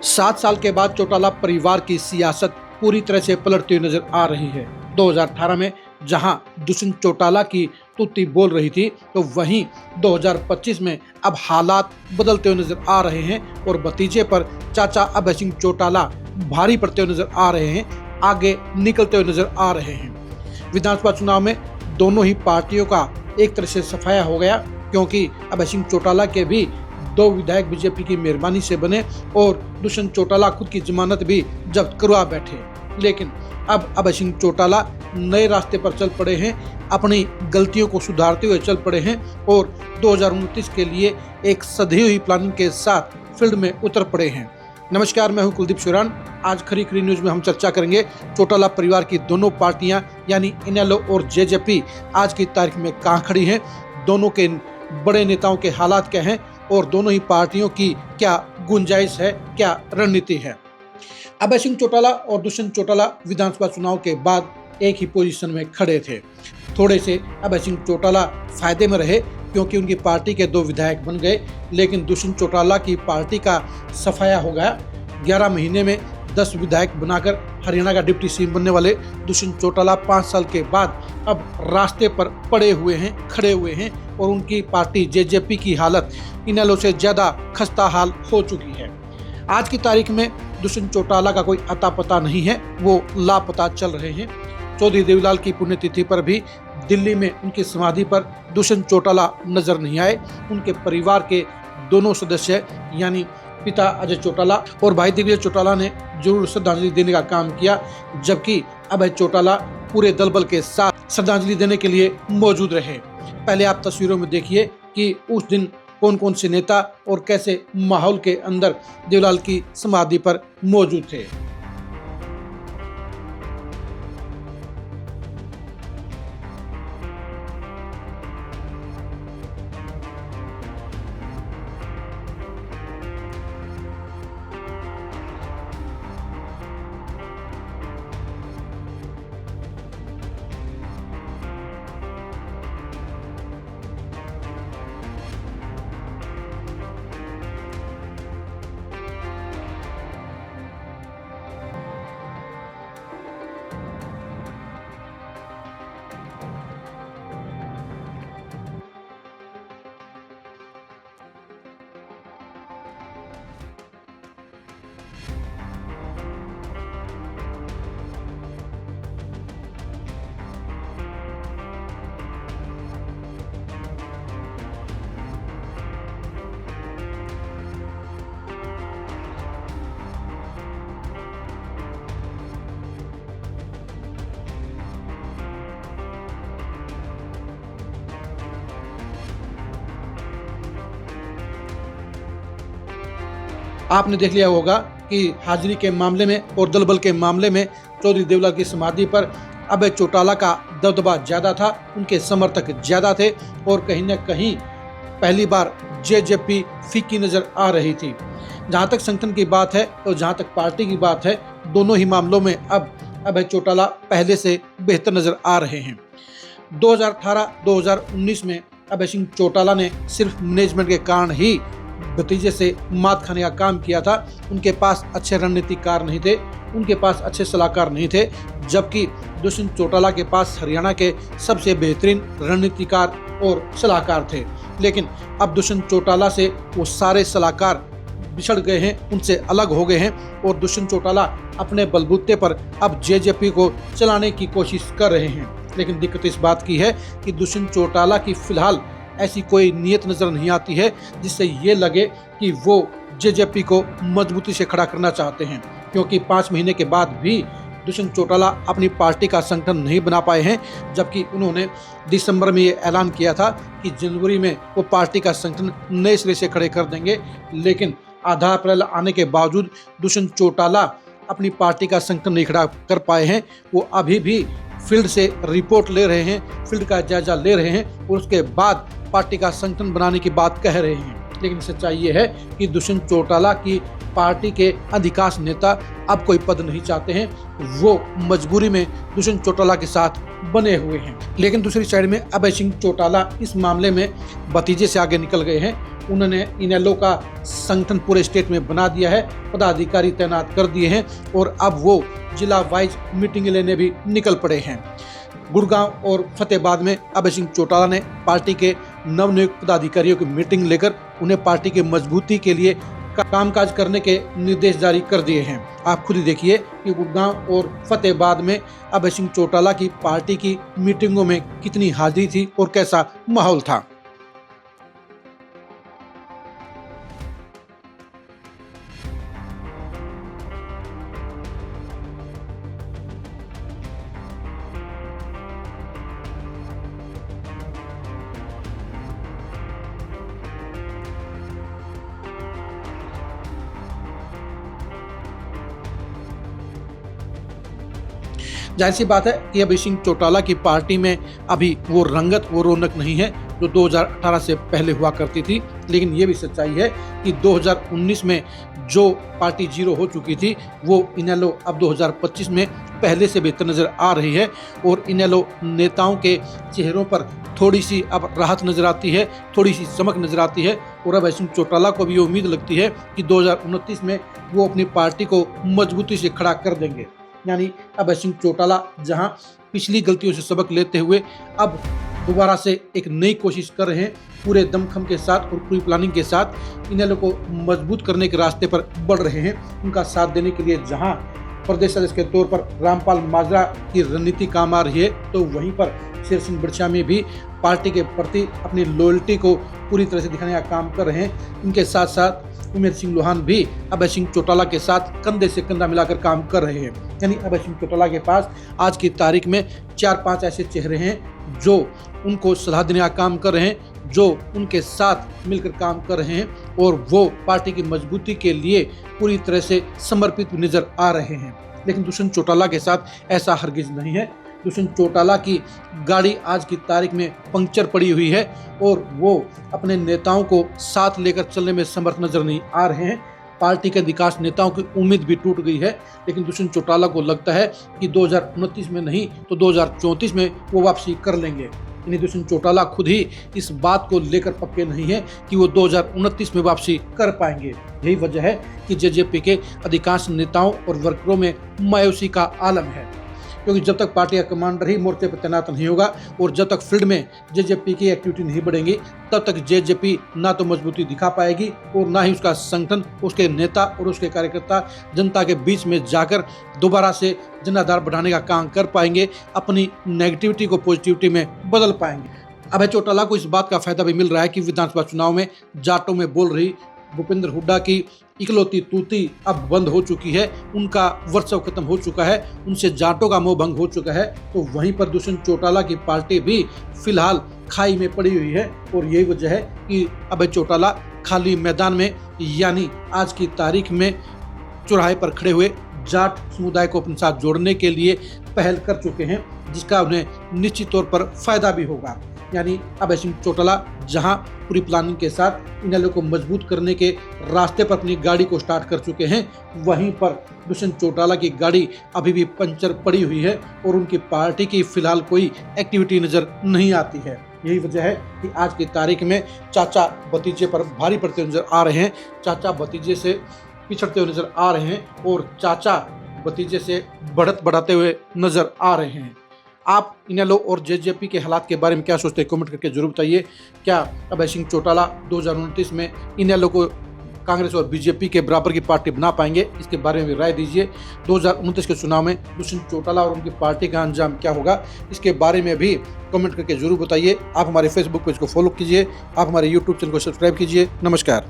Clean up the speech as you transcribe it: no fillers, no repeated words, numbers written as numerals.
7 साल के बाद चौटाला परिवार की सियासत पूरी तरह से पलटती हुई नजर आ रही है। 2018 में जहां दुष्यंत चौटाला की तुत्ती बोल रही थी, तो वहीं 2025 में अब हालात बदलते हुए नजर आ रहे हैं और भतीजे पर चाचा अभय सिंह चौटाला भारी पड़ते हुए नजर आ रहे हैं, आगे निकलते हुए नजर आ रहे हैं। विधानसभा चुनाव में दोनों ही पार्टियों का एक तरह से सफाया हो गया, क्योंकि अभय सिंह चौटाला के भी 2 विधायक बीजेपी की मेहरबानी से बने और दुष्यंत चौटाला खुद की जमानत भी जब्त करवा बैठे। लेकिन अब अभय सिंह चौटाला नए रास्ते पर चल पड़े हैं, अपनी गलतियों को सुधारते हुए चल पड़े हैं और 2029 के लिए एक सधी हुई प्लानिंग के साथ फील्ड में उतर पड़े हैं। नमस्कार, मैं हूं कुलदीप शिवरान। आज खरी खरी न्यूज में हम चर्चा करेंगे चौटाला परिवार की दोनों पार्टियां यानी इनेलो और जेजेपी आज की तारीख में कहां खड़ी हैं, दोनों के बड़े नेताओं के हालात क्या हैं और दोनों ही पार्टियों की क्या गुंजाइश है, क्या रणनीति है। अभय सिंह चौटाला और दुष्यंत चौटाला विधानसभा चुनाव के बाद एक ही पोजीशन में खड़े थे। थोड़े से अभय सिंह चौटाला फायदे में रहे, क्योंकि उनकी पार्टी के 2 विधायक बन गए, लेकिन दुष्यंत चौटाला की पार्टी का सफाया हो गया। 11 महीने में 10 विधायक बनाकर हरियाणा का डिप्टी सीएम बनने वाले दुष्यंत चौटाला 5 साल के बाद अब रास्ते पर पड़े हुए हैं, खड़े हुए हैं और उनकी पार्टी जेजेपी की हालत इनेलो से ज्यादा खस्ता हाल हो चुकी है। आज की तारीख में दुष्यंत चौटाला का कोई अता पता नहीं है, वो लापता चल रहे हैं। चौधरी देवीलाल की पुण्यतिथि पर भी दिल्ली में उनकी समाधि पर दुष्यंत चौटाला नजर नहीं आए। उनके परिवार के दोनों सदस्य यानी पिता अजय चौटाला और भाई दिग्विजय चौटाला ने जरूर श्रद्धांजलि देने का काम किया, जबकि अभय चौटाला पूरे दलबल के साथ श्रद्धांजलि देने के लिए मौजूद रहे। पहले आप तस्वीरों में देखिए कि उस दिन कौन कौन से नेता और कैसे माहौल के अंदर देवीलाल की समाधि पर मौजूद थे। आपने देख लिया होगा कि हाजिरी के मामले में और दलबल के मामले में चौधरी देवीलाल की समाधि पर अभय चौटाला का दबदबा ज्यादा था, उनके समर्थक ज्यादा थे और कहीं न कहीं पहली बार जेजेपी फीकी नजर आ रही थी। जहां तक संगठन की बात है और जहां तक पार्टी की बात है, दोनों ही मामलों में अब अभय चौटाला पहले से बेहतर नजर आ रहे हैं। 2018-2019 में अभय सिंह चौटाला ने सिर्फ मैनेजमेंट के कारण ही भतीजे से मात खाने का काम किया था। उनके पास अच्छे रणनीतिकार नहीं थे, उनके पास अच्छे सलाहकार नहीं थे, जबकि दुष्यंत चौटाला के पास हरियाणा के सबसे बेहतरीन रणनीतिकार और सलाहकार थे। लेकिन अब दुष्यंत चौटाला से वो सारे सलाहकार बिछड़ गए हैं, उनसे अलग हो गए हैं और दुष्यंत चौटाला अपने बलबूते पर अब जेजेपी को चलाने की कोशिश कर रहे हैं। लेकिन दिक्कत इस बात की है कि दुष्यंत चौटाला की फिलहाल ऐसी कोई नीयत नजर नहीं आती है जिससे ये लगे कि वो जेजेपी को मजबूती से खड़ा करना चाहते हैं, क्योंकि 5 महीने के बाद भी दुष्यंत चौटाला अपनी पार्टी का संगठन नहीं बना पाए हैं, जबकि उन्होंने दिसंबर में ये ऐलान किया था कि जनवरी में वो पार्टी का संगठन नए सिरे से खड़े कर देंगे। लेकिन आधा अप्रैल आने के बावजूद दुष्यंत चौटाला अपनी पार्टी का संगठन नहीं खड़ा कर पाए हैं। वो अभी भी फील्ड से रिपोर्ट ले रहे हैं, फील्ड का जायजा ले रहे हैं और उसके बाद पार्टी का संगठन बनाने की बात कह रहे हैं। लेकिन सच्चाई ये है कि दुष्यंत चौटाला की पार्टी के अधिकांश नेता अब कोई पद नहीं चाहते हैं, वो मजबूरी में दुष्यंत चौटाला के साथ बने हुए हैं। लेकिन दूसरी साइड में अभय सिंह चौटाला इस मामले में भतीजे से आगे निकल गए हैं उन्होंने इनेलो का संगठन पूरे स्टेट में बना दिया है, पदाधिकारी तैनात कर दिए हैं और अब वो जिला वाइज मीटिंग लेने भी निकल पड़े हैं। गुड़गांव और फतेहाबाद में अभय सिंह चौटाला ने पार्टी के नवनियुक्त पदाधिकारियों की मीटिंग लेकर उन्हें पार्टी के मजबूती के लिए कामकाज करने के निर्देश जारी कर दिए हैं। आप खुद ही देखिए कि गुड़गांव और फतेहाबाद में अभय सिंह चौटाला की पार्टी की मीटिंगों में कितनी हाजिरी थी और कैसा माहौल था। जाहिर सी बात है कि अभय सिंह चौटाला की पार्टी में अभी वो रंगत, वो रौनक नहीं है जो 2018 से पहले हुआ करती थी। लेकिन ये भी सच्चाई है कि 2019 में जो पार्टी जीरो हो चुकी थी वो इनेलो अब 2025 में पहले से बेहतर नजर आ रही है और इनेलो नेताओं के चेहरों पर थोड़ी सी अब राहत नजर आती है, थोड़ी सी चमक नजर आती है और अभय सिंह चौटाला को भी ये उम्मीद लगती है कि 2029 में वो अपनी पार्टी को मजबूती से खड़ा कर देंगे। यानी अभय सिंह चौटाला जहां पिछली गलतियों से सबक लेते हुए अब दोबारा से एक नई कोशिश कर रहे हैं, पूरे दमखम के साथ और पूरी प्लानिंग के साथ इनेलो को मजबूत करने के रास्ते पर बढ़ रहे हैं। उनका साथ देने के लिए जहां प्रदेश सदस्य के तौर पर रामपाल माजरा की रणनीति काम आ रही है, तो वहीं पर शेर सिंह बिरसा में भी पार्टी के प्रति अपनी लॉयल्टी को पूरी तरह से दिखाने का काम कर रहे हैं। इनके साथ साथ उमेर सिंह लोहान भी अभय सिंह चौटाला के साथ कंधे से कंधा मिलाकर काम कर रहे हैं। यानी अभय सिंह चौटाला के पास आज की तारीख में 4-5 ऐसे चेहरे हैं जो उनको सलाह देने का काम कर रहे हैं, जो उनके साथ मिलकर काम कर रहे हैं और वो पार्टी की मजबूती के लिए पूरी तरह से समर्पित नजर आ रहे हैं। लेकिन दुष्यंत चौटाला के साथ ऐसा हरगिज नहीं है। दुष्यंत चौटाला की गाड़ी आज की तारीख में पंक्चर पड़ी हुई है और वो अपने नेताओं को साथ लेकर चलने में समर्थ नजर नहीं आ रहे हैं। पार्टी के विकास नेताओं की उम्मीद भी टूट गई है। लेकिन दुष्यंत चौटाला को लगता है कि 2029 में नहीं तो 2034 में वो वापसी कर लेंगे। यानी दुष्यंत चौटाला खुद ही इस बात को लेकर पक्के नहीं है कि वो 2029 में वापसी कर पाएंगे। यही वजह है कि जेजेपी के अधिकांश नेताओं और वर्करों में मायूसी का आलम है, क्योंकि जब तक पार्टी का कमांडर ही मोर्चे पर तैनात नहीं होगा और जब तक फील्ड में जेजेपी की एक्टिविटी नहीं बढ़ेंगी, तब तक जेजेपी ना तो मजबूती दिखा पाएगी और ना ही उसका संगठन, उसके नेता और उसके कार्यकर्ता जनता के बीच में जाकर दोबारा से जनाधार बढ़ाने का काम कर पाएंगे, अपनी नेगेटिविटी को पॉजिटिविटी में बदल पाएंगे। अभय चौटाला को इस बात का फायदा भी मिल रहा है कि विधानसभा चुनाव में जाटों में बोल रही भूपेंद्र हुड्डा की इकलौती तूती अब बंद हो चुकी है, उनका वर्चस्व खत्म हो चुका है, उनसे जाटों का मोह भंग हो चुका है। तो वहीं पर दुष्यंत चौटाला की पार्टी भी फिलहाल खाई में पड़ी हुई है और यही वजह है कि अभय चौटाला खाली मैदान में यानी आज की तारीख में चौराहे पर खड़े हुए जाट समुदाय को अपने साथ जोड़ने के लिए पहल कर चुके हैं, जिसका उन्हें निश्चित तौर पर फायदा भी होगा। यानी अभय सिंह चौटाला जहां पूरी प्लानिंग के साथ इनेलो को मजबूत करने के रास्ते पर अपनी गाड़ी को स्टार्ट कर चुके हैं, वहीं पर दुष्यंत चौटाला की गाड़ी अभी भी पंचर पड़ी हुई है और उनकी पार्टी की फिलहाल कोई एक्टिविटी नजर नहीं आती है। यही वजह है कि आज की तारीख में चाचा भतीजे पर भारी पड़ते नजर आ रहे हैं, चाचा भतीजे से पिछड़ते हुए नजर आ रहे हैं और चाचा भतीजे से बढ़त बढ़ाते हुए नजर आ रहे हैं। आप इनेलो और जेजेपी के हालात के बारे में क्या सोचते हैं, कमेंट करके जरूर बताइए। क्या अभय सिंह चौटाला 2029 में इनेलो को कांग्रेस और बीजेपी के बराबर की पार्टी बना पाएंगे, इसके बारे में भी राय दीजिए। 2029 के चुनाव में दुष्यंत चौटाला और उनकी पार्टी का अंजाम क्या होगा, इसके बारे में भी कमेंट करके जरूर बताइए। आप हमारे फेसबुक पेज को फॉलो कीजिए, आप हमारे यूट्यूब चैनल को सब्सक्राइब कीजिए। नमस्कार।